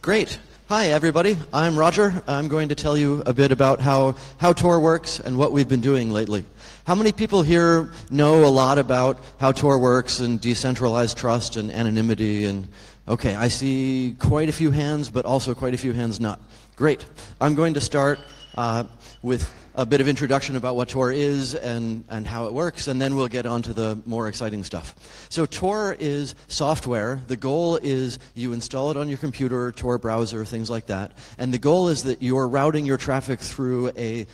Great. Hi, everybody. I'm Roger. I'm going to tell you a bit about how Tor works and what we've been doing lately. How many people here know a lot about how Tor works and decentralized trust and anonymity? And okay, I see quite a few hands, but also quite a few hands not. Great. I'm going to start with a bit of introduction about what Tor is and how it works, and then we'll get on to the more exciting stuff. So Tor is software. The goal is you install it on your computer, Tor browser, things like that, and the goal is that you're routing your traffic through a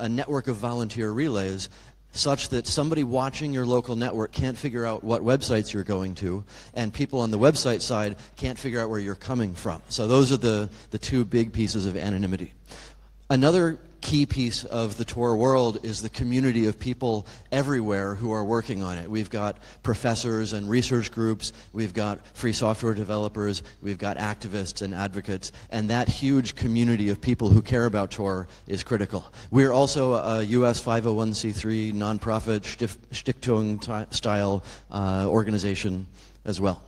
network of volunteer relays such that somebody watching your local network can't figure out what websites you're going to, and people on the website side can't figure out where you're coming from. So those are the two big pieces of anonymity. Another key piece of the Tor world is the community of people everywhere who are working on it. We've got professors and research groups, we've got free software developers, we've got activists and advocates, and that huge community of people who care about Tor is critical. We're also a US 501c3 nonprofit Stiftung-style organization as well.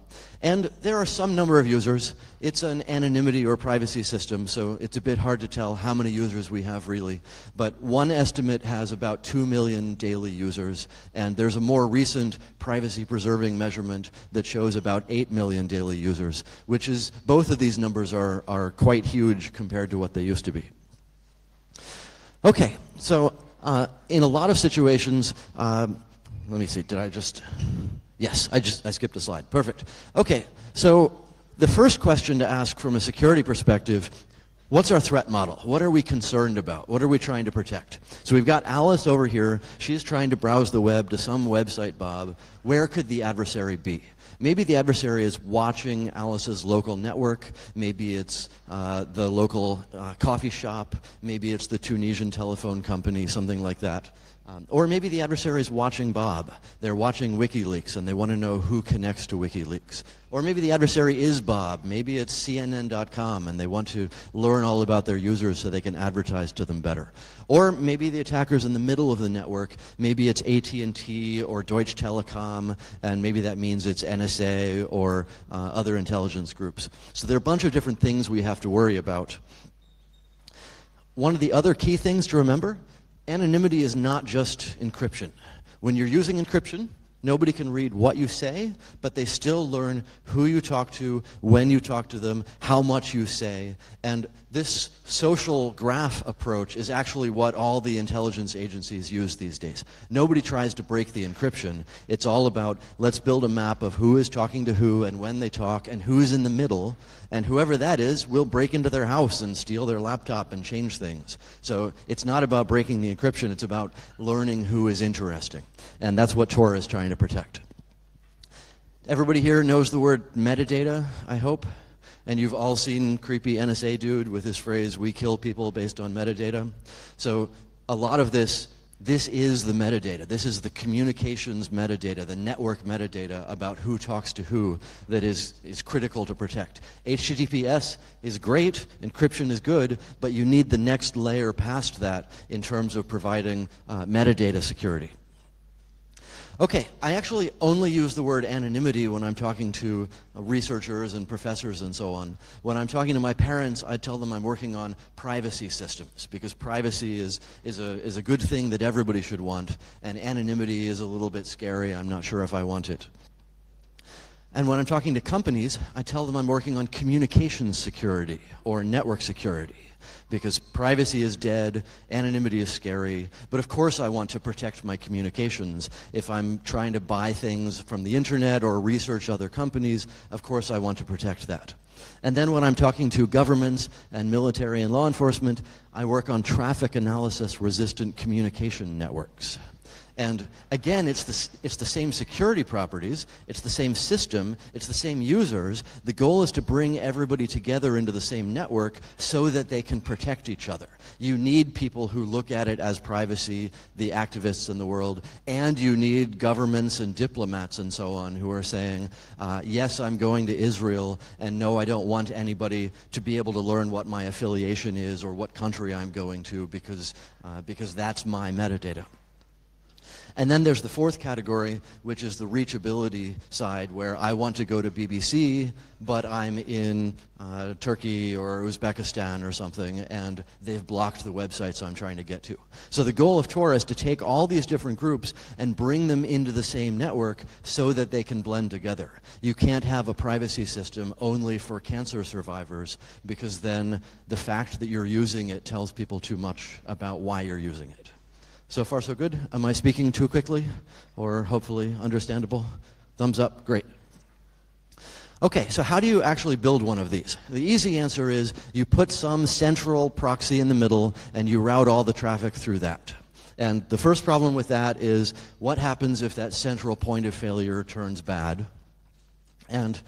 And there are some number of users. It's an anonymity or privacy system, so it's a bit hard to tell how many users we have really. But one estimate has about 2 million daily users, and there's a more recent privacy-preserving measurement that shows about 8 million daily users, which is, both of these numbers are quite huge compared to what they used to be. Okay, so in a lot of situations, let me see, did I just... Yes, I skipped a slide. Perfect. Okay, so the first question to ask from a security perspective, what's our threat model? What are we concerned about? What are we trying to protect? So we've got Alice over here. She's trying to browse the web to some website, Bob. Where could the adversary be? Maybe the adversary is watching Alice's local network. Maybe it's the local coffee shop. Maybe it's the Tunisian telephone company, something like that. Or maybe the adversary is watching Bob. They're watching WikiLeaks and they want to know who connects to WikiLeaks. Or maybe the adversary is Bob. Maybe it's CNN.com and they want to learn all about their users so they can advertise to them better. Or maybe the attacker's in the middle of the network. Maybe it's AT&T or Deutsche Telekom, and maybe that means it's NSA or other intelligence groups. So there are a bunch of different things we have to worry about. One of the other key things to remember, anonymity is not just encryption. When you're using encryption, nobody can read what you say, but they still learn who you talk to, when you talk to them, how much you say. And this social graph approach is actually what all the intelligence agencies use these days. Nobody tries to break the encryption. It's all about, let's build a map of who is talking to who and when they talk and who's in the middle. And whoever that is, we'll break into their house and steal their laptop and change things. So it's not about breaking the encryption, it's about learning who is interesting. And that's what Tor is trying to protect. Everybody here knows the word metadata, I hope. And you've all seen creepy NSA dude with his phrase, "we kill people based on metadata." So a lot of this is the metadata. This is the communications metadata, the network metadata about who talks to who that is critical to protect. HTTPS is great, encryption is good, but you need the next layer past that in terms of providing metadata security. Okay, I actually only use the word anonymity when I'm talking to researchers and professors and so on. When I'm talking to my parents, I tell them I'm working on privacy systems, because privacy is a good thing that everybody should want, and anonymity is a little bit scary. I'm not sure if I want it. And when I'm talking to companies, I tell them I'm working on communications security or network security, because privacy is dead, anonymity is scary, but of course I want to protect my communications. If I'm trying to buy things from the internet or research other companies, of course I want to protect that. And then when I'm talking to governments and military and law enforcement, I work on traffic analysis resistant communication networks. And again, it's the same security properties, it's the same system, it's the same users. The goal is to bring everybody together into the same network so that they can protect each other. You need people who look at it as privacy, the activists in the world, and you need governments and diplomats and so on who are saying, yes, I'm going to Israel, and no, I don't want anybody to be able to learn what my affiliation is or what country I'm going to, because that's my metadata. And then there's the fourth category, which is the reachability side, where I want to go to BBC, but I'm in Turkey or Uzbekistan or something, and they've blocked the websites I'm trying to get to. So the goal of Tor is to take all these different groups and bring them into the same network so that they can blend together. You can't have a privacy system only for cancer survivors, because then the fact that you're using it tells people too much about why you're using it. So far, so good? Am I speaking too quickly, or hopefully understandable? Thumbs up, great. Okay, so how do you actually build one of these? The easy answer is you put some central proxy in the middle and you route all the traffic through that. And the first problem with that is, what happens if that central point of failure turns bad? And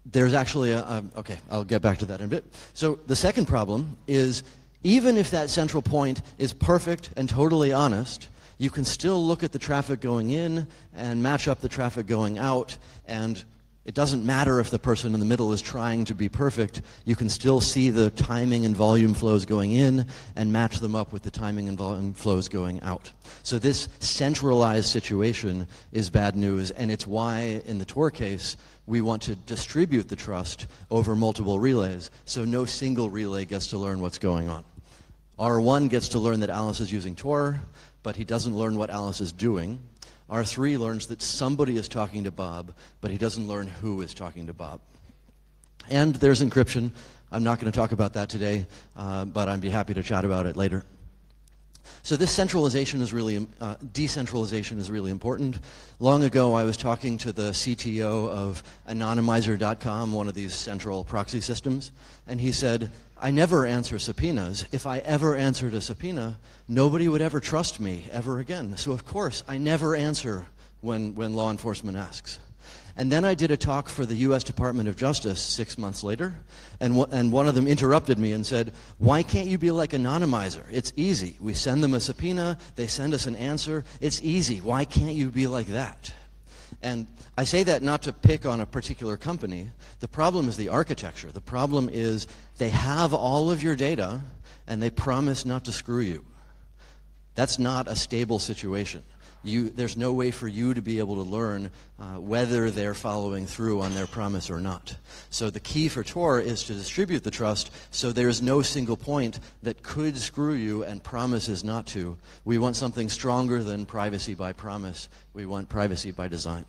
there's actually okay, I'll get back to that in a bit. So the second problem is, even if that central point is perfect and totally honest, you can still look at the traffic going in and match up the traffic going out, and it doesn't matter if the person in the middle is trying to be perfect. You can still see the timing and volume flows going in and match them up with the timing and volume flows going out. So this centralized situation is bad news, and it's why in the Tor case we want to distribute the trust over multiple relays, so no single relay gets to learn what's going on. R1 gets to learn that Alice is using Tor, but he doesn't learn what Alice is doing. R3 learns that somebody is talking to Bob, but he doesn't learn who is talking to Bob. And there's encryption. I'm not going to talk about that today, but I'd be happy to chat about it later. So this centralization is really, decentralization is really important. Long ago, I was talking to the CTO of Anonymizer.com, one of these central proxy systems, and he said, I never answer subpoenas. If I ever answered a subpoena, nobody would ever trust me ever again. So of course, I never answer when law enforcement asks. And then I did a talk for the US Department of Justice 6 months later, and one of them interrupted me and said, why can't you be like Anonymizer? It's easy. We send them a subpoena, they send us an answer. It's easy. Why can't you be like that? And I say that not to pick on a particular company. The problem is the architecture. The problem is they have all of your data and they promise not to screw you. That's not a stable situation. There's no way for you to be able to learn whether they're following through on their promise or not. So the key for Tor is to distribute the trust so there's no single point that could screw you and promises not to. We want something stronger than privacy by promise. We want privacy by design.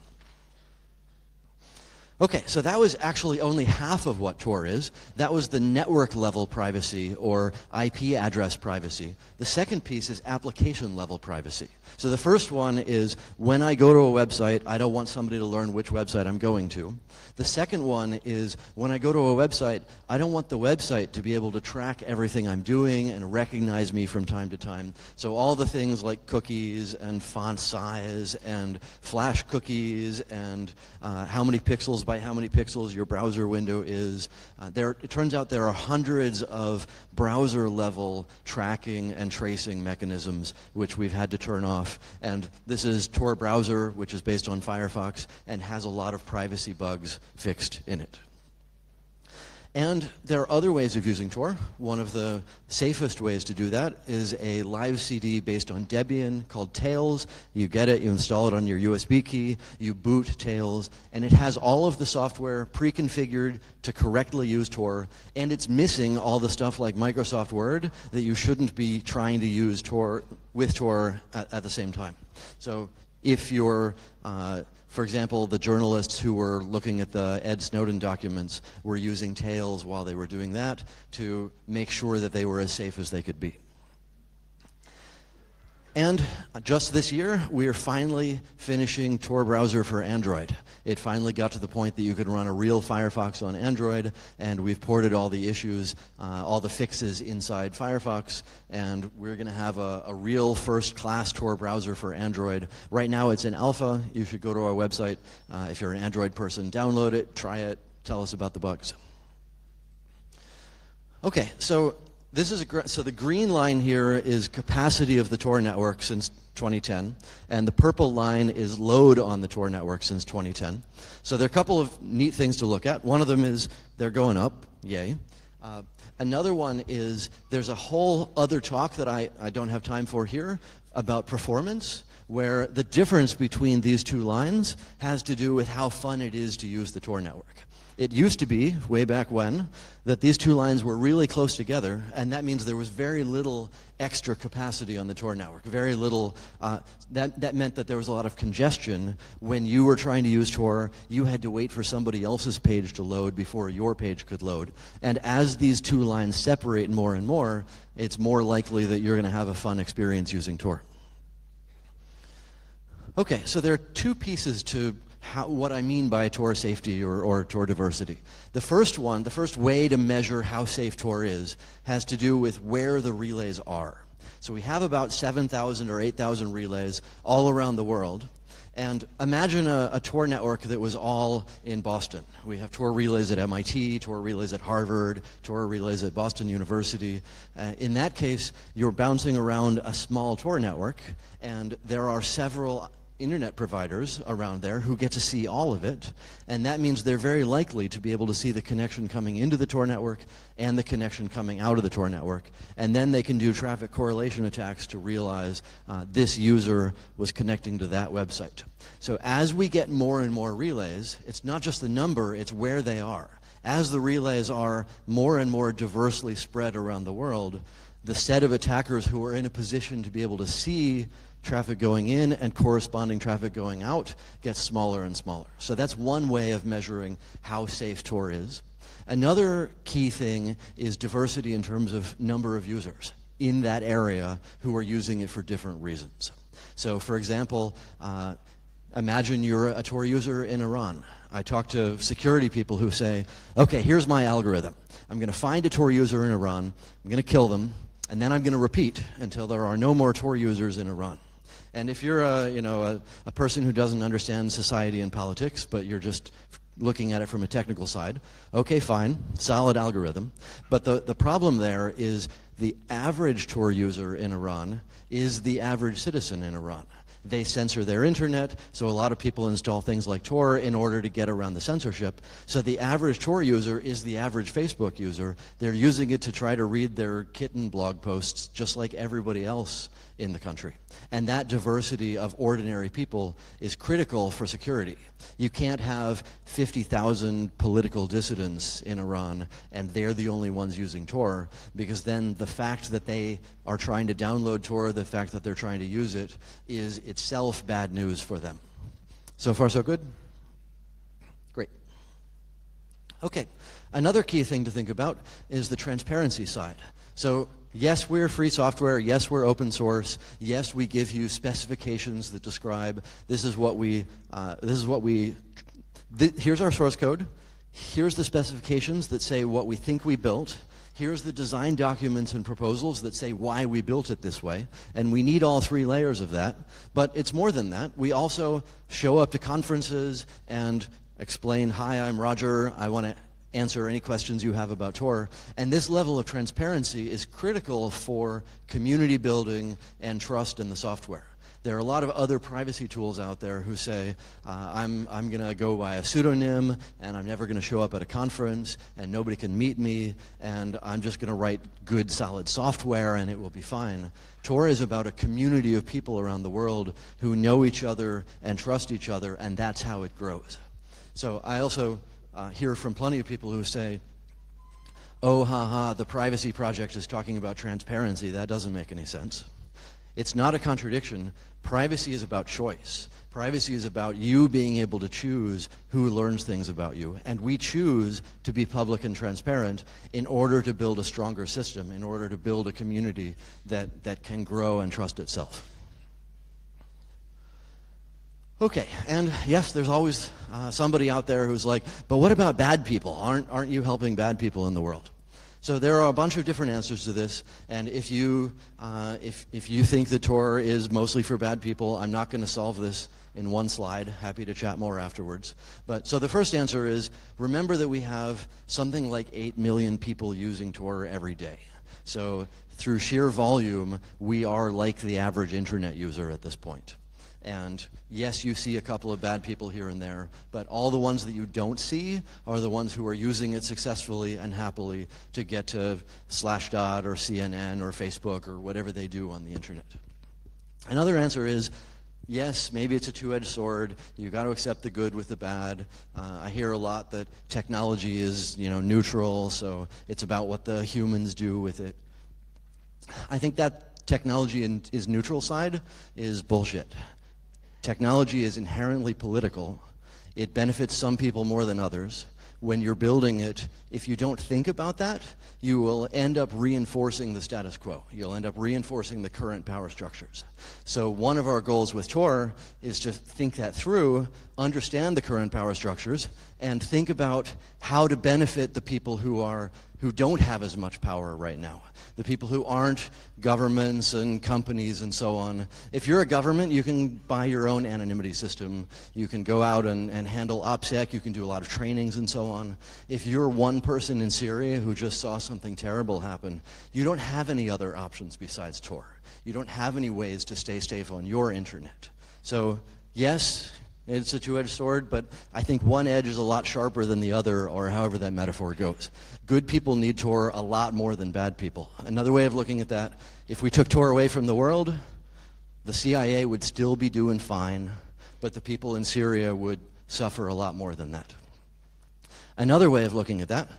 Okay, so that was actually only half of what Tor is. That was the network level privacy, or IP address privacy. The second piece is application level privacy. So the first one is, when I go to a website, I don't want somebody to learn which website I'm going to. The second one is, when I go to a website, I don't want the website to be able to track everything I'm doing and recognize me from time to time. So all the things like cookies and font size and flash cookies and how many pixels by how many pixels your browser window is. It turns out there are hundreds of browser level tracking and tracing mechanisms which we've had to turn off. And this is Tor browser, which is based on Firefox and has a lot of privacy bugs fixed in it. And there are other ways of using Tor. One of the safest ways to do that is a live CD based on Debian called Tails. You get it, you install it on your USB key, you boot Tails, and it has all of the software pre-configured to correctly use Tor, and it's missing all the stuff like Microsoft Word that you shouldn't be trying to use Tor with Tor at the same time. So if you're for example, the journalists who were looking at the Ed Snowden documents were using Tails while they were doing that to make sure that they were as safe as they could be. And just this year, we are finally finishing Tor browser for Android. It finally got to the point that you could run a real Firefox on Android, and we've ported all the issues, all the fixes inside Firefox, and we're going to have a real first-class Tor browser for Android. Right now, it's in alpha. You should go to our website. If you're an Android person, download it, try it, tell us about the bugs. Okay, so this is so the green line here is capacity of the Tor network since 2010, and the purple line is load on the Tor network since 2010. So there are a couple of neat things to look at. One of them is they're going up, yay. Another one is there's a whole other talk that I don't have time for here about performance, where the difference between these two lines has to do with how fun it is to use the Tor network. It used to be, way back when, that these two lines were really close together, and that means there was very little extra capacity on the Tor network. Very little, that meant that there was a lot of congestion. When you were trying to use Tor, you had to wait for somebody else's page to load before your page could load. And as these two lines separate more and more, it's more likely that you're going to have a fun experience using Tor. Okay, so there are two pieces to what I mean by Tor safety or Tor diversity. The first way to measure how safe Tor is, has to do with where the relays are. So we have about 7,000 or 8,000 relays all around the world. And imagine a Tor network that was all in Boston. We have Tor relays at MIT, Tor relays at Harvard, Tor relays at Boston University. In that case, you're bouncing around a small Tor network, and there are several internet providers around there who get to see all of it, and that means they're very likely to be able to see the connection coming into the Tor network and the connection coming out of the Tor network, and then they can do traffic correlation attacks to realize this user was connecting to that website. So as we get more and more relays, it's not just the number, it's where they are. As the relays are more and more diversely spread around the world, the set of attackers who are in a position to be able to see traffic going in and corresponding traffic going out gets smaller and smaller. So that's one way of measuring how safe Tor is. Another key thing is diversity in terms of number of users in that area who are using it for different reasons. So for example, imagine you're a Tor user in Iran. I talk to security people who say, okay, here's my algorithm. I'm going to find a Tor user in Iran, I'm going to kill them, and then I'm going to repeat until there are no more Tor users in Iran. And if you're a person who doesn't understand society and politics, but you're just looking at it from a technical side, okay, fine, solid algorithm. But the problem there is the average Tor user in Iran is the average citizen in Iran. They censor their internet, so a lot of people install things like Tor in order to get around the censorship. So the average Tor user is the average Facebook user. They're using it to try to read their kitten blog posts just like everybody else in the country. And that diversity of ordinary people is critical for security. You can't have 50,000 political dissidents in Iran and they're the only ones using Tor, because then the fact that they are trying to download Tor, the fact that they're trying to use it, is itself bad news for them. So far so good? Great. Okay, another key thing to think about is the transparency side. So yes, we're free software. Yes, we're open source. Yes, we give you specifications that describe here's our source code. Here's the specifications that say what we think we built. Here's the design documents and proposals that say why we built it this way. And we need all three layers of that. But it's more than that. We also show up to conferences and explain, hi, I'm Roger. I want to answer any questions you have about Tor. And this level of transparency is critical for community building and trust in the software. There are a lot of other privacy tools out there who say, I'm going to go by a pseudonym, and I'm never going to show up at a conference, and nobody can meet me, and I'm just going to write good, solid software, and it will be fine. Tor is about a community of people around the world who know each other and trust each other, and that's how it grows. So I also hear from plenty of people who say, oh, the privacy project is talking about transparency. That doesn't make any sense. It's not a contradiction. Privacy is about choice. Privacy is about you being able to choose who learns things about you. And we choose to be public and transparent in order to build a stronger system, in order to build a community that can grow and trust itself. Okay, and yes, there's always somebody out there who's like, but what about bad people? Aren't you helping bad people in the world? So there are a bunch of different answers to this, and if you think that Tor is mostly for bad people, I'm not going to solve this in one slide. Happy to chat more afterwards. But so the first answer is, remember that we have something like 8 million people using Tor every day. So through sheer volume, we are like the average internet user at this point. And yes, you see a couple of bad people here and there, but all the ones that you don't see are the ones who are using it successfully and happily to get to Slashdot or CNN or Facebook or whatever they do on the internet. Another answer is, yes, maybe it's a two-edged sword. You've got to accept the good with the bad. I hear a lot that technology is, neutral, so it's about what the humans do with it. I think that technology is neutral side is bullshit. Technology is inherently political. It benefits some people more than others. When you're building it, if you don't think about that, you will end up reinforcing the status quo. You'll end up reinforcing the current power structures. So one of our goals with Tor is to think that through, understand the current power structures, and think about how to benefit the people who don't have as much power right now. The people who aren't governments and companies and so on. If you're a government, you can buy your own anonymity system. You can go out and handle OPSEC. You can do a lot of trainings and so on. If you're one person in Syria who just saw something terrible happen, you don't have any other options besides Tor. You don't have any ways to stay safe on your internet. So yes, it's a two-edged sword, but I think one edge is a lot sharper than the other, or however that metaphor goes. Good people need Tor a lot more than bad people. Another way of looking at that, if we took Tor away from the world, the CIA would still be doing fine, but the people in Syria would suffer a lot more than that. Another way of looking at that,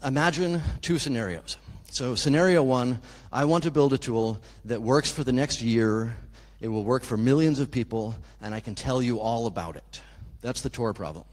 imagine two scenarios. So scenario one, I want to build a tool that works for the next year. It will work for millions of people, and I can tell you all about it. That's the Tor problem.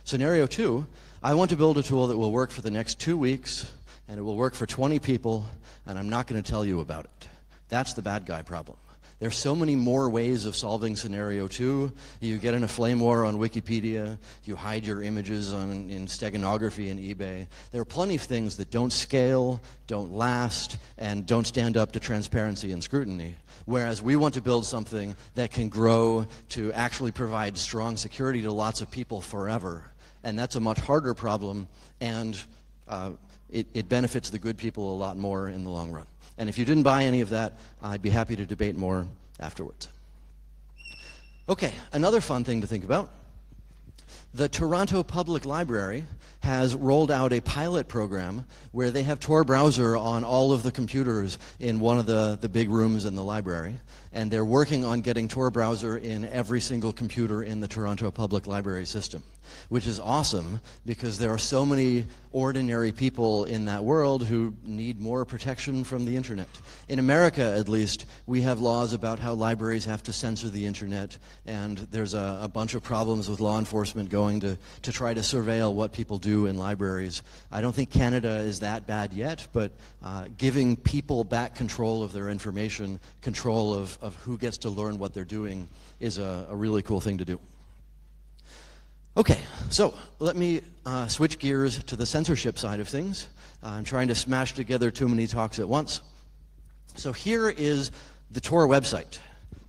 Scenario two, I want to build a tool that will work for the next 2 weeks, and it will work for 20 people, and I'm not going to tell you about it. That's the bad guy problem. There's so many more ways of solving scenario two. You get in a flame war on Wikipedia, you hide your images in steganography and eBay. There are plenty of things that don't scale, don't last, and don't stand up to transparency and scrutiny. Whereas we want to build something that can grow to actually provide strong security to lots of people forever. And that's a much harder problem, and it benefits the good people a lot more in the long run. And if you didn't buy any of that, I'd be happy to debate more afterwards. Okay, another fun thing to think about. The Toronto Public Library has rolled out a pilot program where they have Tor browser on all of the computers in one of the big rooms in the library. And they're working on getting Tor browser in every single computer in the Toronto Public Library system, which is awesome because there are so many ordinary people in that world who need more protection from the internet. In America, at least, we have laws about how libraries have to censor the internet, and there's a bunch of problems with law enforcement going to try to surveil what people do in libraries. I don't think Canada is that bad yet, but giving people back control of their information, control of who gets to learn what they're doing, is a really cool thing to do. Okay, so let me switch gears to the censorship side of things. I'm trying to smash together too many talks at once. So here is the Tor website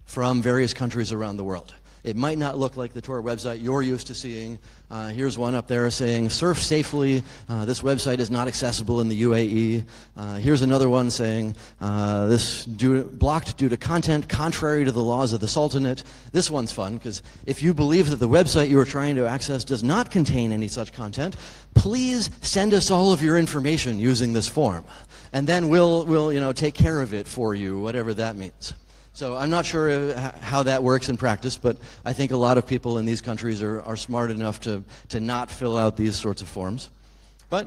from various countries around the world. It might not look like the Tor website you're used to seeing. Here's one up there saying, surf safely, this website is not accessible in the UAE. Here's another one saying, blocked due to content contrary to the laws of the Sultanate. This one's fun, because if you believe that the website you are trying to access does not contain any such content, please send us all of your information using this form. And then we'll take care of it for you, whatever that means. So I'm not sure how that works in practice, but I think a lot of people in these countries are smart enough to not fill out these sorts of forms. But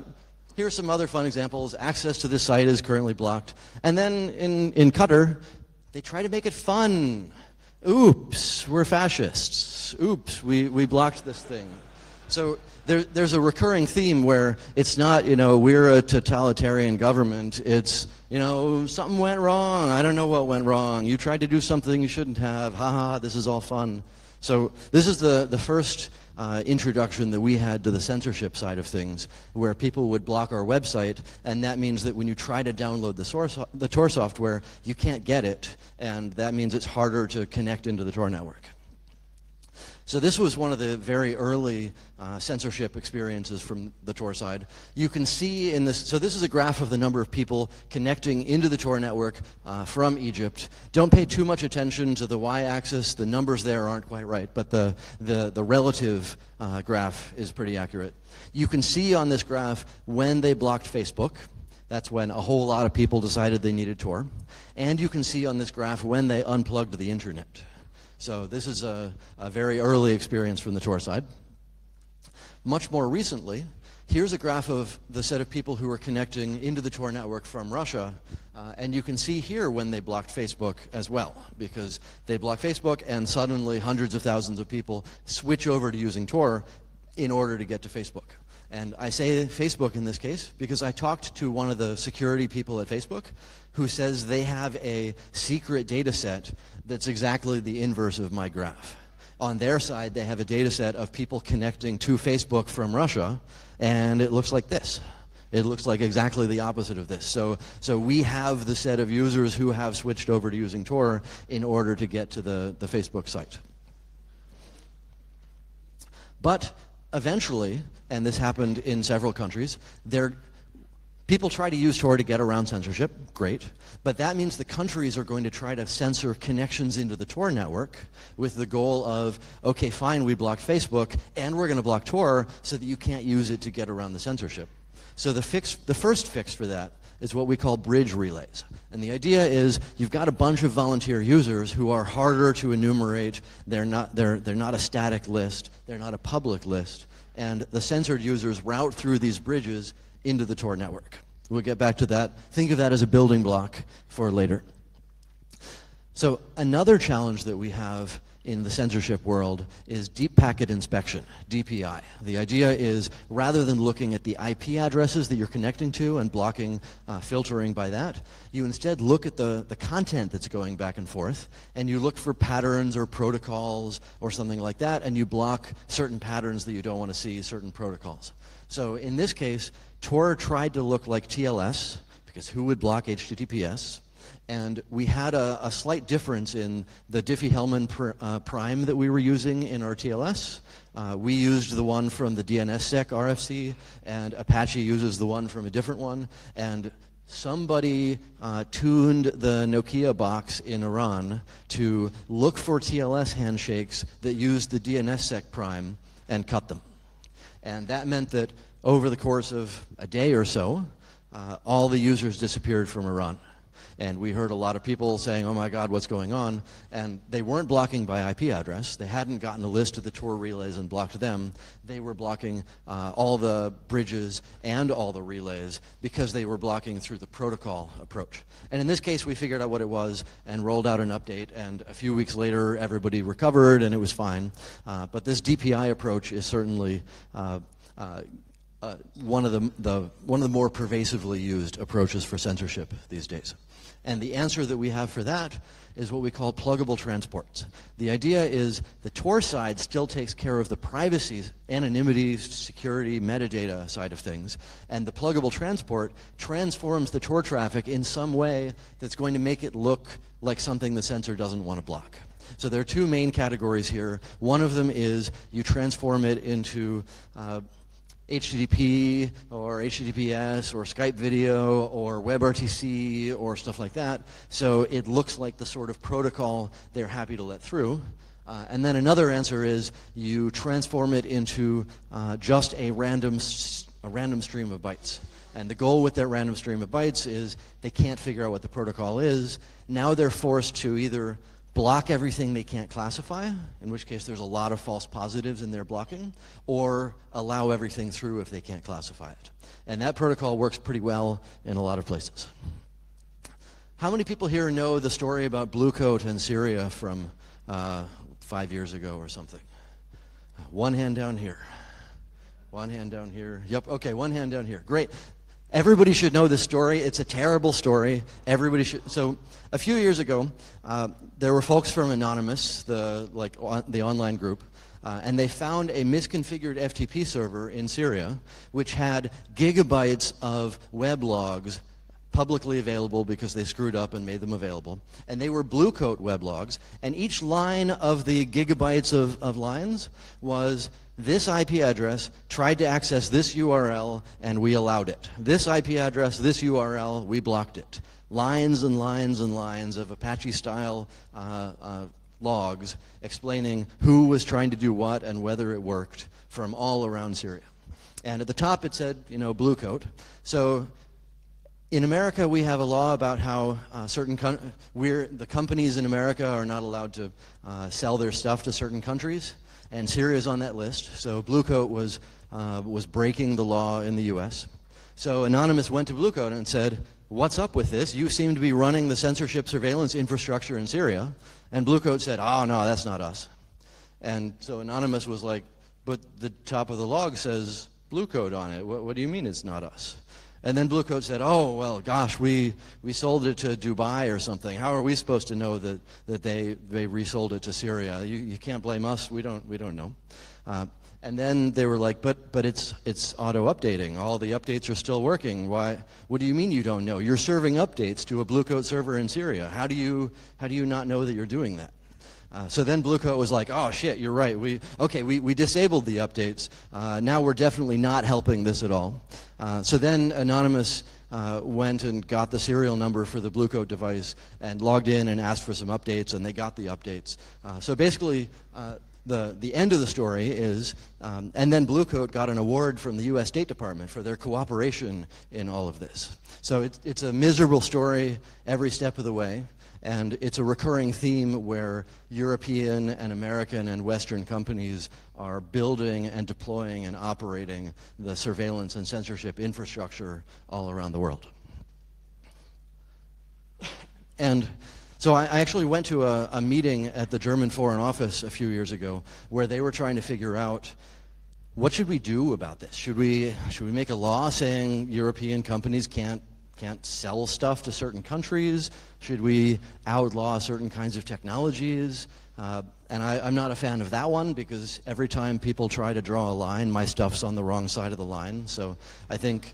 here's some other fun examples. Access to this site is currently blocked. And then in Qatar, they try to make it fun. Oops, we're fascists. Oops, we blocked this thing. So there's a recurring theme where it's not, we're a totalitarian government. It's, something went wrong. I don't know what went wrong. You tried to do something you shouldn't have. Ha, this is all fun. So this is the first introduction that we had to the censorship side of things, where people would block our website, and that means that when you try to download the Tor software, you can't get it, and that means it's harder to connect into the Tor network. So this was one of the very early censorship experiences from the Tor side. You can see in this, so this is a graph of the number of people connecting into the Tor network from Egypt. Don't pay too much attention to the y-axis. The numbers there aren't quite right, but the relative graph is pretty accurate. You can see on this graph when they blocked Facebook. That's when a whole lot of people decided they needed Tor. And you can see on this graph when they unplugged the internet. So this is a very early experience from the Tor side. Much more recently, here's a graph of the set of people who were connecting into the Tor network from Russia. And you can see here when they blocked Facebook as well, because they block Facebook and suddenly hundreds of thousands of people switch over to using Tor in order to get to Facebook. And I say Facebook in this case because I talked to one of the security people at Facebook who says they have a secret data set that's exactly the inverse of my graph. On their side, they have a data set of people connecting to Facebook from Russia, and it looks like this. It looks like exactly the opposite of this. So we have the set of users who have switched over to using Tor in order to get to the Facebook site. But eventually, and this happened in several countries, people try to use Tor to get around censorship, great, but that means the countries are going to try to censor connections into the Tor network with the goal of, okay, fine, we blocked Facebook, and we're going to block Tor so that you can't use it to get around the censorship. So the first fix for that is what we call bridge relays. And the idea is you've got a bunch of volunteer users who are harder to enumerate. They're not a static list. They're not a public list. And the censored users route through these bridges into the Tor network. We'll get back to that. Think of that as a building block for later. So another challenge that we have in the censorship world is deep packet inspection, DPI. The idea is rather than looking at the IP addresses that you're connecting to and blocking filtering by that, you instead look at the content that's going back and forth, and you look for patterns or protocols or something like that, and you block certain patterns that you don't want to see, certain protocols. So in this case, Tor tried to look like TLS, because who would block HTTPS? And we had a slight difference in the Diffie-Hellman prime that we were using in our TLS. We used the one from the DNSSEC RFC, and Apache uses the one from a different one. And somebody tuned the Nokia box in Iran to look for TLS handshakes that used the DNSSEC prime and cut them. And that meant that over the course of a day or so, all the users disappeared from Iran. And we heard a lot of people saying, oh my God, what's going on? And they weren't blocking by IP address. They hadn't gotten a list of the Tor relays and blocked them. They were blocking all the bridges and all the relays because they were blocking through the protocol approach. And in this case, we figured out what it was and rolled out an update. And a few weeks later, everybody recovered and it was fine. But this DPI approach is certainly one of the more pervasively used approaches for censorship these days. And the answer that we have for that is what we call pluggable transports. The idea is the Tor side still takes care of the privacy, anonymity, security, metadata side of things, and the pluggable transport transforms the Tor traffic in some way that's going to make it look like something the censor doesn't want to block. So there are two main categories here. One of them is you transform it into HTTP or HTTPS or Skype video or WebRTC or stuff like that, so it looks like the sort of protocol they're happy to let through. And then another answer is you transform it into just a random stream of bytes. And the goal with that random stream of bytes is they can't figure out what the protocol is. Now they're forced to either block everything they can't classify, in which case there's a lot of false positives in their blocking, or allow everything through if they can't classify it. And that protocol works pretty well in a lot of places. How many people here know the story about Blue Coat in Syria from 5 years ago or something? One hand down here. One hand down here. Yep, okay, one hand down here. Great. Everybody should know this story. It's a terrible story. Everybody should. So a few years ago, there were folks from Anonymous, the online group, and they found a misconfigured FTP server in Syria, which had gigabytes of web logs publicly available because they screwed up and made them available. And they were Blue Coat web logs, and each line of the gigabytes of lines was this IP address tried to access this URL and we allowed it. This IP address, this URL, we blocked it. Lines and lines and lines of Apache-style logs explaining who was trying to do what and whether it worked from all around Syria. And at the top it said, you know, Blue Coat. So In America, we have a law about how the companies in America are not allowed to sell their stuff to certain countries, and Syria is on that list. So Blue Coat was breaking the law in the U.S. So Anonymous went to Blue Coat and said, "What's up with this? You seem to be running the censorship surveillance infrastructure in Syria." And Blue Coat said, "Oh no, that's not us." And so Anonymous was like, "But the top of the log says Blue Coat on it. What do you mean it's not us?" And then Blue Coat said, "Oh, well, gosh, we sold it to Dubai or something. How are we supposed to know that they resold it to Syria? You can't blame us. We don't know." And then they were like, "But it's auto-updating. All the updates are still working. Why? What do you mean you don't know? You're serving updates to a Blue Coat server in Syria. How do you not know that you're doing that?" So then Blue Coat was like, "Oh shit, you're right. We disabled the updates. Now we're definitely not helping this at all." So then Anonymous went and got the serial number for the Blue Coat device and logged in and asked for some updates, and they got the updates. So basically, the end of the story is, and then Blue Coat got an award from the U.S. State Department for their cooperation in all of this. So it's a miserable story every step of the way. And it's a recurring theme where European and American and Western companies are building and deploying and operating the surveillance and censorship infrastructure all around the world. And so I actually went to a meeting at the German Foreign Office a few years ago where they were trying to figure out, what should we do about this? Should we make a law saying European companies can't sell stuff to certain countries? Should we outlaw certain kinds of technologies? And I'm not a fan of that one, because every time people try to draw a line, my stuff's on the wrong side of the line. So I think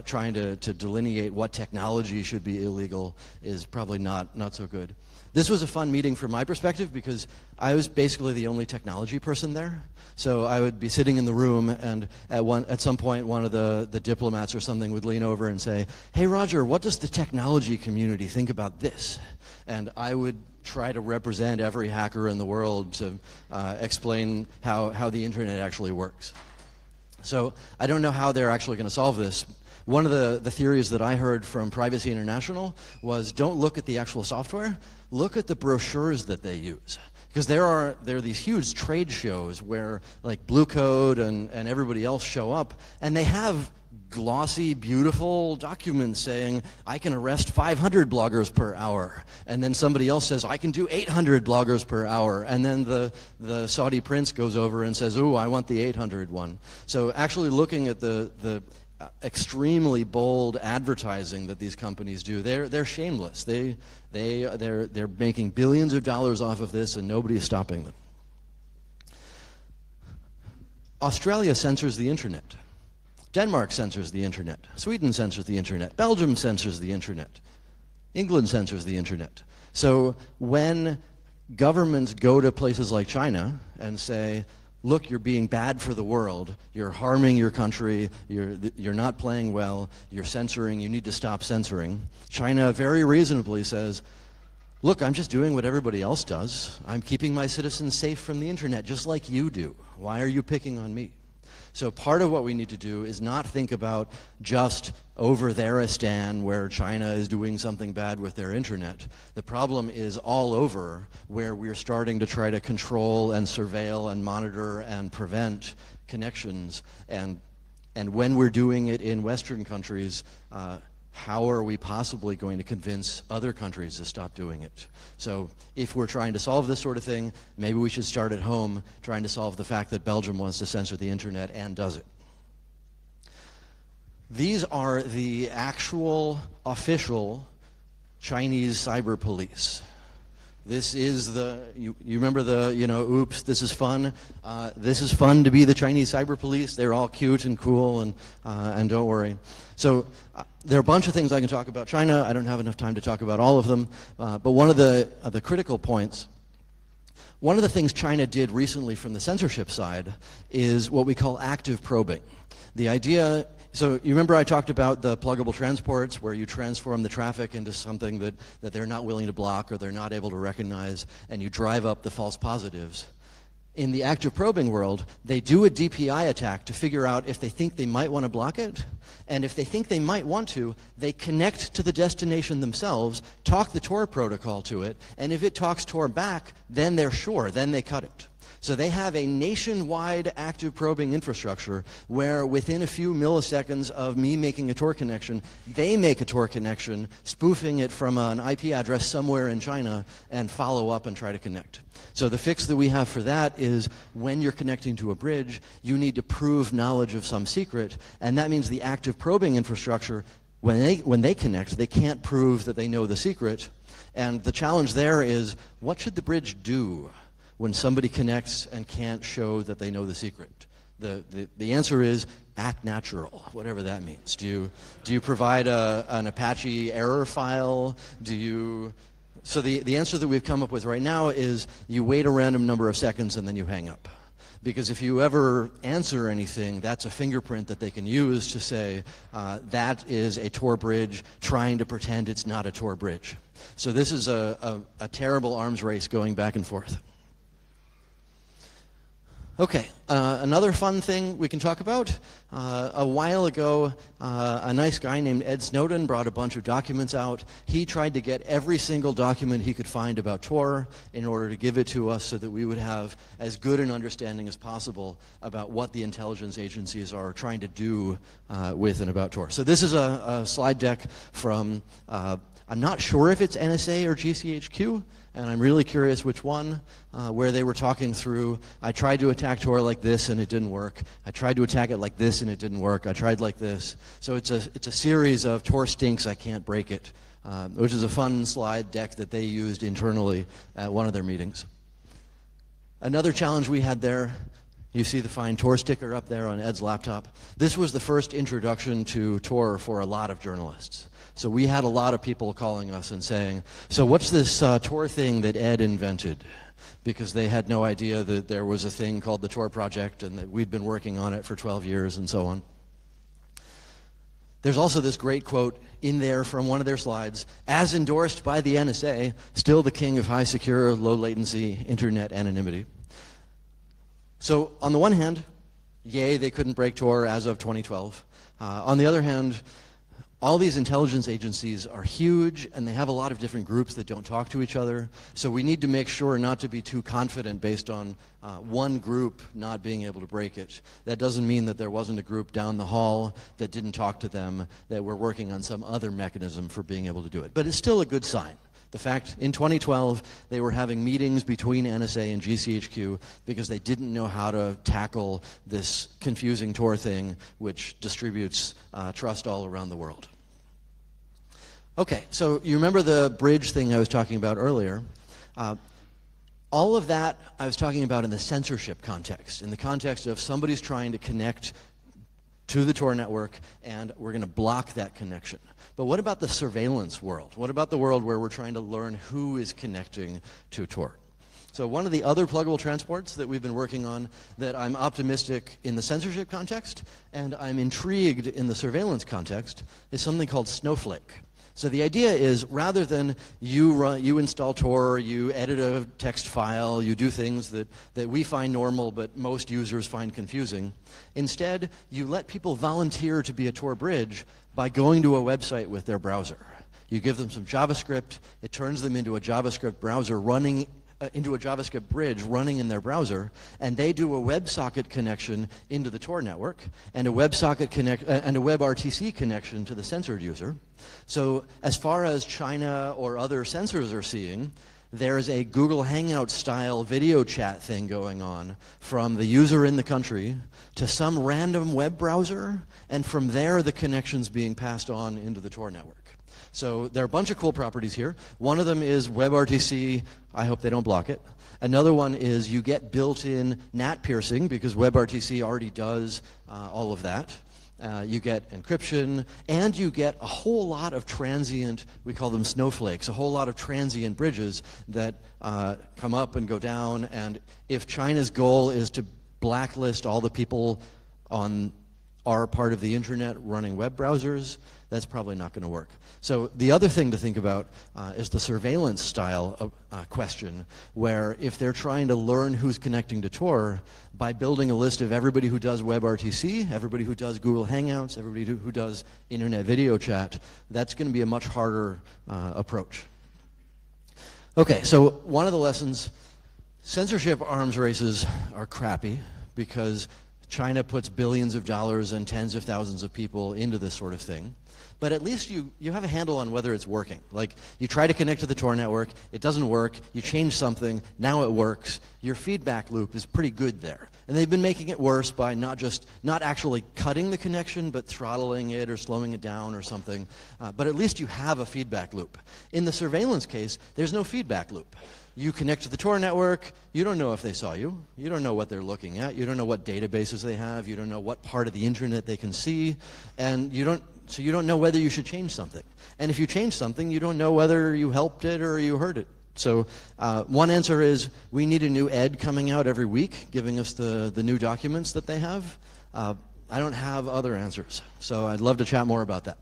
trying to delineate what technology should be illegal is probably not so good. This was a fun meeting from my perspective because I was basically the only technology person there. So I would be sitting in the room, and at some point one of the diplomats or something would lean over and say, "Hey Roger, what does the technology community think about this?" And I would try to represent every hacker in the world to explain how the internet actually works. So I don't know how they're actually going to solve this. One of the theories that I heard from Privacy International was, don't look at the actual software, look at the brochures that they use. Because there are these huge trade shows where like Blue Coat and everybody else show up, and they have glossy, beautiful documents saying, I can arrest 500 bloggers per hour. And then somebody else says, I can do 800 bloggers per hour. And then the Saudi prince goes over and says, ooh, I want the 800 one. So actually looking at the extremely bold advertising that these companies do, they're shameless. They're making billions of dollars off of this, and nobody is stopping them. Australia censors the internet. Denmark censors the internet. Sweden censors the internet. Belgium censors the internet. England censors the internet. So when governments go to places like China and say, look, you're being bad for the world, you're harming your country, you're not playing well, you're censoring, you need to stop censoring, China very reasonably says, look, I'm just doing what everybody else does. I'm keeping my citizens safe from the internet just like you do. Why are you picking on me? So part of what we need to do is not think about just over thereistan where China is doing something bad with their internet. The problem is all over where we're starting to try to control and surveil and monitor and prevent connections. And when we're doing it in Western countries, how are we possibly going to convince other countries to stop doing it? So if we're trying to solve this sort of thing, maybe we should start at home trying to solve the fact that Belgium wants to censor the internet and does it. These are the actual official Chinese cyber police. This is you remember oops, this is fun. This is fun to be the Chinese cyber police. They're all cute and cool, and don't worry. So there are a bunch of things I can talk about China. I don't have enough time to talk about all of them. But one of the critical points, one of the things China did recently from the censorship side is what we call active probing. The idea, so you remember I talked about the pluggable transports where you transform the traffic into something that they're not willing to block or they're not able to recognize, and you drive up the false positives. In the active probing world, they do a DPI attack to figure out if they think they might want to block it, and if they think they might want to, they connect to the destination themselves, talk the Tor protocol to it, and if it talks Tor back, then they're sure, then they cut it. So they have a nationwide active probing infrastructure where within a few milliseconds of me making a Tor connection, they make a Tor connection, spoofing it from an IP address somewhere in China, and follow up and try to connect. So the fix that we have for that is when you're connecting to a bridge, you need to prove knowledge of some secret, and that means the active probing infrastructure, when they connect, they can't prove that they know the secret. And the challenge there is, what should the bridge do when somebody connects and can't show that they know the secret? The answer is act natural, whatever that means. Do you provide an Apache error file? So the answer that we've come up with right now is you wait a random number of seconds and then you hang up. Because if you ever answer anything, that's a fingerprint that they can use to say that is a Tor bridge trying to pretend it's not a Tor bridge. So this is a terrible arms race going back and forth. Okay, another fun thing we can talk about. A while ago, a nice guy named Ed Snowden brought a bunch of documents out. He tried to get every single document he could find about Tor in order to give it to us so that we would have as good an understanding as possible about what the intelligence agencies are trying to do with and about Tor. So this is a slide deck from, I'm not sure if it's NSA or GCHQ, and I'm really curious which one, where they were talking through, I tried to attack Tor like this and it didn't work. I tried to attack it like this and it didn't work. I tried like this. So it's a series of Tor stinks, I can't break it, which is a fun slide deck that they used internally at one of their meetings. Another challenge we had there, you see the fine Tor sticker up there on Ed's laptop. This was the first introduction to Tor for a lot of journalists. So we had a lot of people calling us and saying, so what's this Tor thing that Ed invented? Because they had no idea that there was a thing called the Tor project and that we'd been working on it for 12 years and so on. There's also this great quote in there from one of their slides, as endorsed by the NSA, still the king of high secure, low latency internet anonymity. So on the one hand, yay, they couldn't break Tor as of 2012. On the other hand, all these intelligence agencies are huge and they have a lot of different groups that don't talk to each other. So we need to make sure not to be too confident based on one group not being able to break it. That doesn't mean that there wasn't a group down the hall that didn't talk to them, that were working on some other mechanism for being able to do it. But it's still a good sign. The fact, in 2012, they were having meetings between NSA and GCHQ because they didn't know how to tackle this confusing Tor thing, which distributes trust all around the world. Okay, so you remember the bridge thing I was talking about earlier. All of that I was talking about in the censorship context, in the context of somebody's trying to connect to the Tor network and we're going to block that connection. But what about the surveillance world? What about the world where we're trying to learn who is connecting to Tor? So one of the other pluggable transports that we've been working on that I'm optimistic in the censorship context and I'm intrigued in the surveillance context is something called Snowflake. So the idea is rather than you install Tor, you edit a text file, you do things that we find normal but most users find confusing, instead you let people volunteer to be a Tor bridge by going to a website with their browser. You give them some JavaScript, it turns them into a JavaScript browser running into a JavaScript bridge running in their browser, and they do a WebSocket connection into the Tor network, and a and a WebRTC connection to the censored user. So as far as China or other censors are seeing, there's a Google Hangout style video chat thing going on from the user in the country to some random web browser, and from there the connection's being passed on into the Tor network. So there are a bunch of cool properties here. One of them is WebRTC, I hope they don't block it. Another one is you get built-in NAT piercing because WebRTC already does all of that. You get encryption, and you get a whole lot of transient, we call them snowflakes, a whole lot of transient bridges that come up and go down, and if China's goal is to blacklist all the people on are part of the internet running web browsers, that's probably not going to work. So the other thing to think about is the surveillance style of, question, where if they're trying to learn who's connecting to Tor by building a list of everybody who does WebRTC, everybody who does Google Hangouts, everybody who does internet video chat, that's going to be a much harder approach. Okay, so one of the lessons, censorship arms races are crappy because China puts billions of dollars and tens of thousands of people into this sort of thing. But at least you have a handle on whether it's working. Like, you try to connect to the Tor network, it doesn't work, you change something, now it works. Your feedback loop is pretty good there. And they've been making it worse by not actually cutting the connection, but throttling it or slowing it down or something. But at least you have a feedback loop. In the surveillance case, there's no feedback loop. You connect to the Tor network, you don't know if they saw you, you don't know what they're looking at, you don't know what databases they have, you don't know what part of the internet they can see, and so you don't know whether you should change something. And if you change something, you don't know whether you helped it or you hurt it. So one answer is we need a new ed coming out every week, giving us the new documents that they have. I don't have other answers, so I'd love to chat more about that.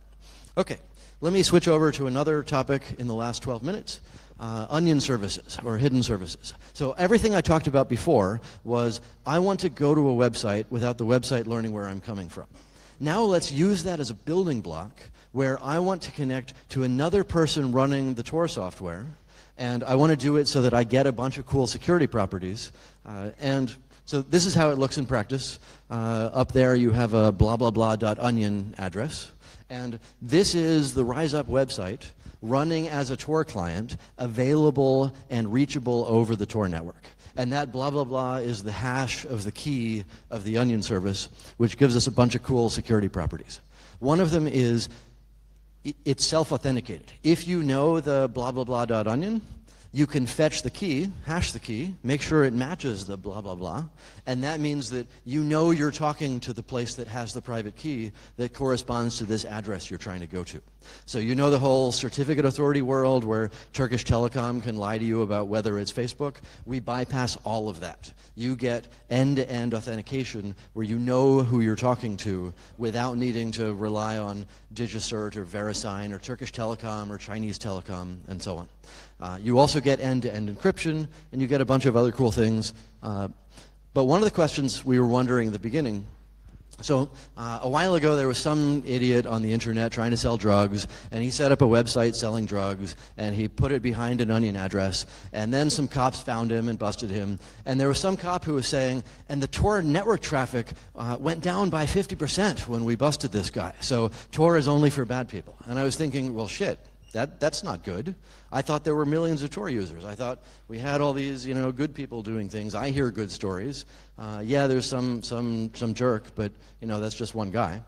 Okay, let me switch over to another topic in the last 12 minutes. Onion services or hidden services. So everything I talked about before was I want to go to a website without the website learning where I'm coming from. Now let's use that as a building block where I want to connect to another person running the Tor software, and I want to do it so that I get a bunch of cool security properties. And so this is how it looks in practice. Up there you have a blah blah blah.onion address, and this is the RiseUp website running as a Tor client, available and reachable over the Tor network. And that blah, blah, blah is the hash of the key of the Onion service, which gives us a bunch of cool security properties. One of them is it's self-authenticated. If you know the blah, blah, blah.onion, you can fetch the key, hash the key, make sure it matches the blah, blah, blah, and that means that you know you're talking to the place that has the private key that corresponds to this address you're trying to go to. So you know the whole certificate authority world where Turkish Telecom can lie to you about whether it's Facebook? We bypass all of that. You get end-to-end authentication where you know who you're talking to without needing to rely on DigiCert or VeriSign or Turkish Telecom or Chinese Telecom and so on. You also get end-to-end encryption, and you get a bunch of other cool things. But one of the questions we were wondering at the beginning, so a while ago there was some idiot on the internet trying to sell drugs, and he set up a website selling drugs, and he put it behind an Onion address, and then some cops found him and busted him, and there was some cop who was saying, and the Tor network traffic went down by 50% when we busted this guy, so Tor is only for bad people. And I was thinking, well shit, that's not good. I thought there were millions of Tor users. I thought we had all these, good people doing things. I hear good stories. Yeah, there's some jerk, but that's just one guy.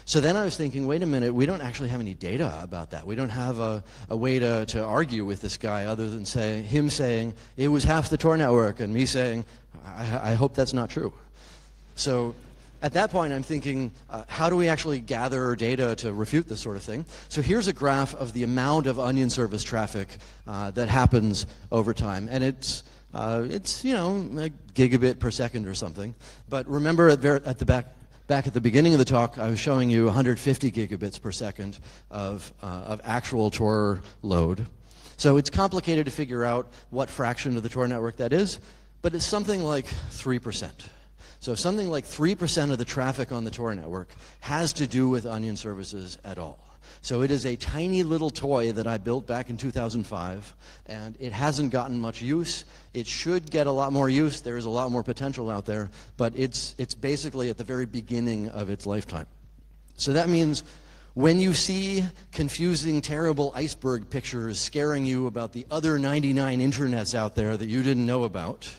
So then I was thinking, wait a minute, we don't actually have any data about that. We don't have a way to argue with this guy other than him saying it was half the Tor network, and me saying I hope that's not true. So at that point, I'm thinking, how do we actually gather data to refute this sort of thing? So here's a graph of the amount of Onion service traffic that happens over time, and it's a gigabit per second or something. But remember, at the back at the beginning of the talk, I was showing you 150 gigabits per second of actual Tor load. So it's complicated to figure out what fraction of the Tor network that is, but it's something like 3%. So something like 3% of the traffic on the Tor network has to do with Onion services at all. So it is a tiny little toy that I built back in 2005, and it hasn't gotten much use. It should get a lot more use. There is a lot more potential out there, but it's basically at the very beginning of its lifetime. So that means when you see confusing, terrible iceberg pictures scaring you about the other 99 internets out there that you didn't know about,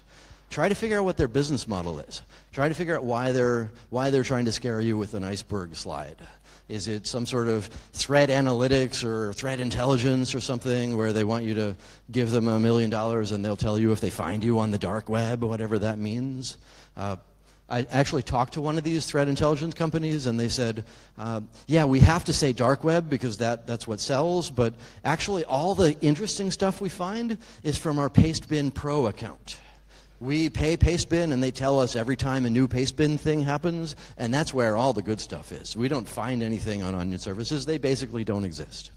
try to figure out what their business model is. Try to figure out why they're trying to scare you with an iceberg slide. Is it some sort of threat analytics or threat intelligence or something where they want you to give them $1 million and they'll tell you if they find you on the dark web, whatever that means? I actually talked to one of these threat intelligence companies, and they said, yeah, we have to say dark web because that's what sells, but actually all the interesting stuff we find is from our Pastebin Pro account. We pay Pastebin, and they tell us every time a new Pastebin thing happens, and that's where all the good stuff is. We don't find anything on onion services. They basically don't exist.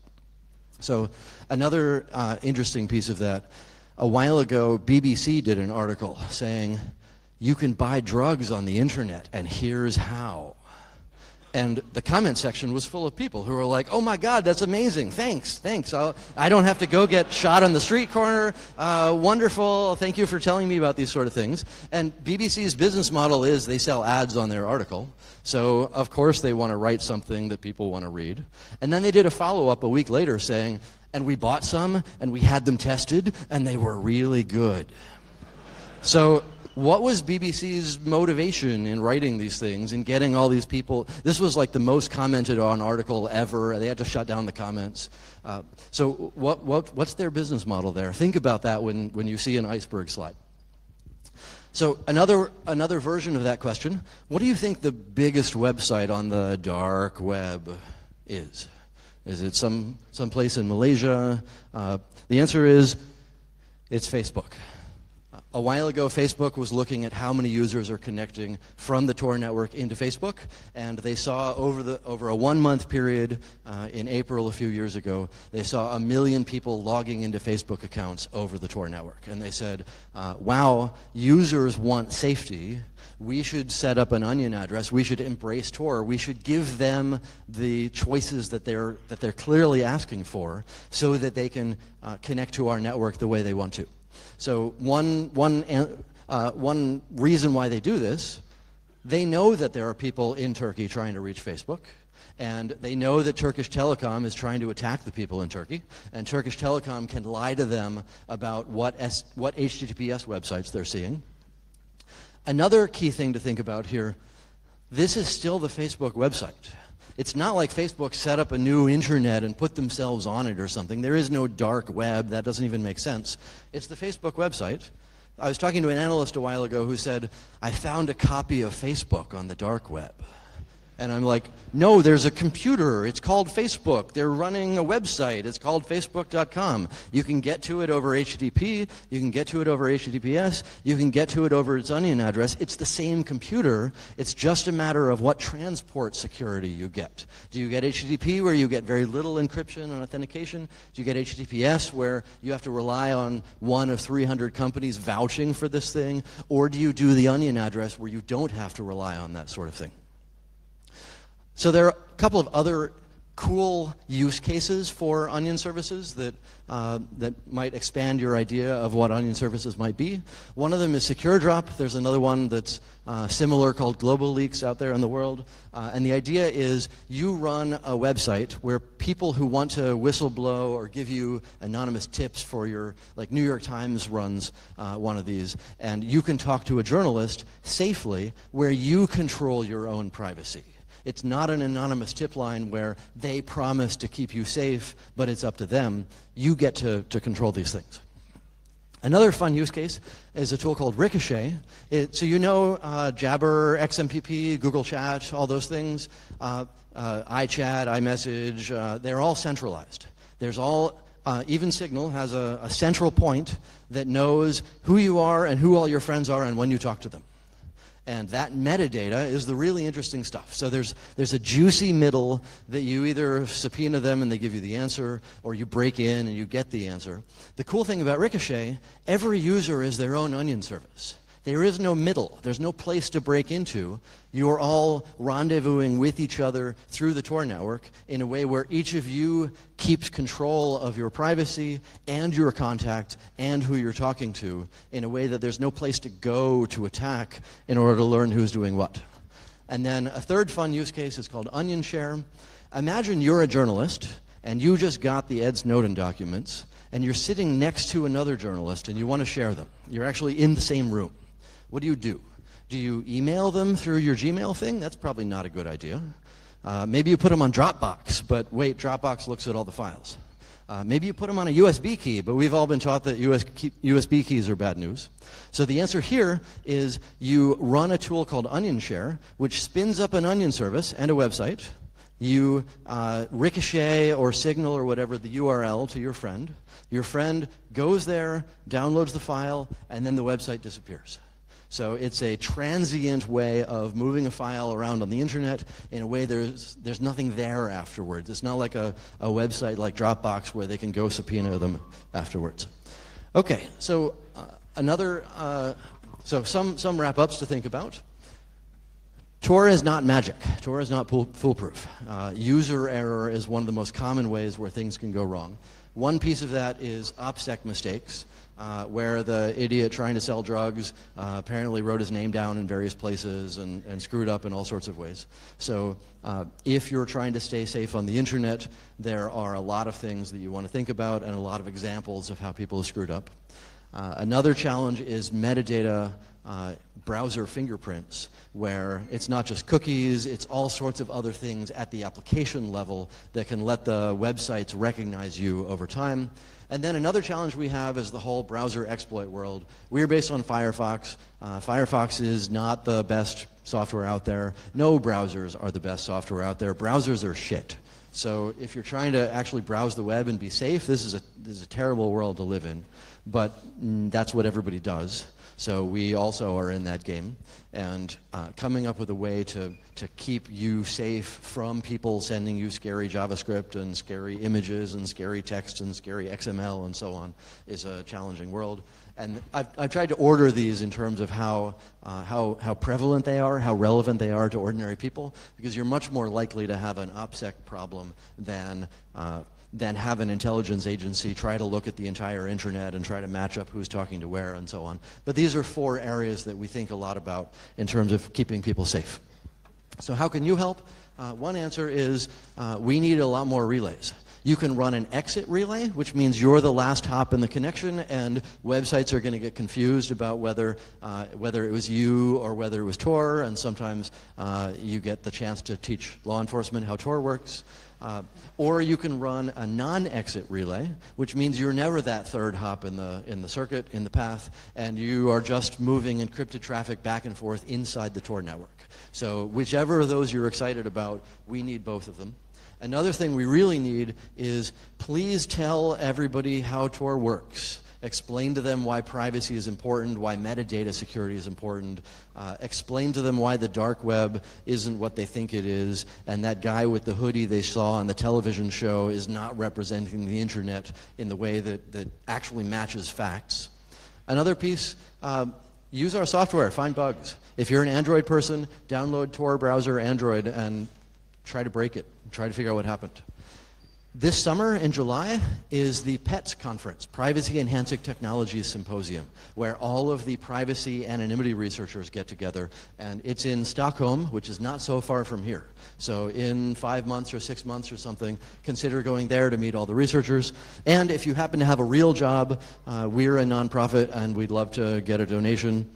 So another interesting piece of that, a while ago, BBC did an article saying, you can buy drugs on the internet, and here's how. And the comment section was full of people who were like, oh my God, that's amazing, thanks. I don't have to go get shot on the street corner, wonderful, thank you for telling me about these sort of things. And BBC's business model is they sell ads on their article, so of course they want to write something that people want to read. And then they did a follow-up a week later saying, and we bought some, and we had them tested, and they were really good. So what was BBC's motivation in writing these things and getting all these people? This was like the most commented on article ever. They had to shut down the comments. So what's their business model there? Think about that when you see an iceberg slide. So another version of that question, what do you think the biggest website on the dark web is? Is it some place in Malaysia? The answer is, it's Facebook. A while ago, Facebook was looking at how many users are connecting from the Tor network into Facebook, and they saw over a 1-month period in April a few years ago, they saw 1 million people logging into Facebook accounts over the Tor network. And they said, wow, users want safety. We should set up an onion address. We should embrace Tor. We should give them the choices that they're clearly asking for so that they can connect to our network the way they want to. So one reason why they do this, they know that there are people in Turkey trying to reach Facebook, and they know that Turkish Telecom is trying to attack the people in Turkey, and Turkish Telecom can lie to them about what HTTPS websites they're seeing. Another key thing to think about here, this is still the Facebook website. It's not like Facebook set up a new internet and put themselves on it or something. There is no dark web. That doesn't even make sense. It's the Facebook website. I was talking to an analyst a while ago who said, I found a copy of Facebook on the dark web. And I'm like, no, there's a computer. It's called Facebook. They're running a website. It's called facebook.com. You can get to it over HTTP. You can get to it over HTTPS. You can get to it over its onion address. It's the same computer. It's just a matter of what transport security you get. Do you get HTTP where you get very little encryption and authentication? Do you get HTTPS where you have to rely on 1 of 300 companies vouching for this thing? Or do you do the onion address where you don't have to rely on that sort of thing? So there are a couple of other cool use cases for onion services that might expand your idea of what onion services might be. One of them is SecureDrop. There's another one that's similar called Global Leaks out there in the world. And the idea is you run a website where people who want to whistleblow or give you anonymous tips for your, like New York Times runs one of these, and you can talk to a journalist safely where you control your own privacy. It's not an anonymous tip line where they promise to keep you safe, but it's up to them. You get to control these things. Another fun use case is a tool called Ricochet. So you know Jabber, XMPP, Google Chat, all those things, iChat, iMessage, they're all centralized. There's all, even Signal has a central point that knows who you are and who all your friends are and when you talk to them. And that metadata is the really interesting stuff. So there's a juicy middle that you either subpoena them and they give you the answer, or you break in and you get the answer. The cool thing about Ricochet, every user is their own onion service. There is no middle. There's no place to break into. You're all rendezvousing with each other through the Tor network in a way where each of you keeps control of your privacy and your contact and who you're talking to in a way that there's no place to go to attack in order to learn who's doing what. And then a third fun use case is called Onion Share. Imagine you're a journalist and you just got the Ed Snowden documents and you're sitting next to another journalist and you want to share them. You're actually in the same room. What do? Do you email them through your Gmail thing? That's probably not a good idea. Maybe you put them on Dropbox, but wait, Dropbox looks at all the files. Maybe you put them on a USB key, but we've all been taught that USB keys are bad news. So the answer here is you run a tool called Onion Share, which spins up an onion service and a website, You ricochet or signal or whatever the URL to your friend. Your friend goes there, downloads the file, and then the website disappears. So it's a transient way of moving a file around on the internet in a way there's nothing there afterwards. It's not like a website like Dropbox where they can go subpoena them afterwards. Okay, so some wrap-ups to think about. Tor is not magic. Tor is not foolproof. User error is one of the most common ways where things can go wrong. One piece of that is OPSEC mistakes, where the idiot trying to sell drugs apparently wrote his name down in various places and screwed up in all sorts of ways. So if you're trying to stay safe on the internet, there are a lot of things that you want to think about and a lot of examples of how people have screwed up. Another challenge is metadata browser fingerprints, where it's not just cookies, it's all sorts of other things at the application level that can let the websites recognize you over time. And then another challenge we have is the whole browser exploit world. We're based on Firefox. Firefox is not the best software out there. No browsers are the best software out there. Browsers are shit. So if you're trying to actually browse the web and be safe, this is a terrible world to live in. But that's what everybody does. So we also are in that game, and coming up with a way to keep you safe from people sending you scary JavaScript and scary images and scary text and scary XML and so on is a challenging world. And I've tried to order these in terms of how prevalent they are, how relevant they are to ordinary people, because you're much more likely to have an OPSEC problem than have an intelligence agency try to look at the entire internet and try to match up who's talking to where and so on. But these are 4 areas that we think a lot about in terms of keeping people safe. So how can you help? One answer is we need a lot more relays. You can run an exit relay, which means you're the last hop in the connection, and websites are going to get confused about whether it was you or whether it was Tor, and sometimes you get the chance to teach law enforcement how Tor works. Or you can run a non-exit relay, which means you're never that third hop in the circuit, in the path, and you are just moving encrypted traffic back and forth inside the Tor network. So whichever of those you're excited about, we need both of them. Another thing we really need is please tell everybody how Tor works. Explain to them why privacy is important, why metadata security is important. Explain to them why the dark web isn't what they think it is, and that guy with the hoodie they saw on the television show is not representing the internet in the way that actually matches facts. Another piece, use our software, find bugs. If you're an Android person, download Tor browser Android and try to break it, try to figure out what happened. This summer in July is the PETS conference, Privacy Enhancing Technologies Symposium, where all of the privacy anonymity researchers get together, and it's in Stockholm, which is not so far from here. So in 5 months or 6 months or something, consider going there to meet all the researchers. And if you happen to have a real job, we're a nonprofit and we'd love to get a donation.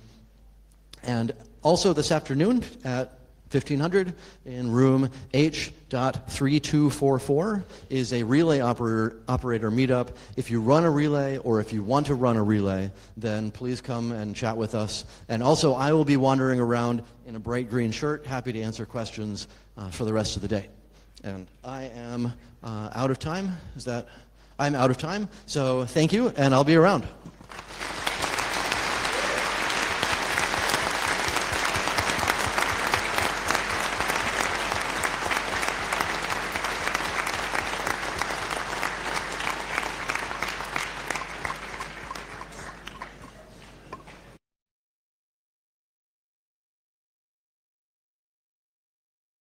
And also this afternoon at 1500 in room H.3244 is a relay operator meetup. If you run a relay or if you want to run a relay, then please come and chat with us. And also I will be wandering around in a bright green shirt, happy to answer questions for the rest of the day. And I am out of time. I'm out of time, so thank you, and I'll be around.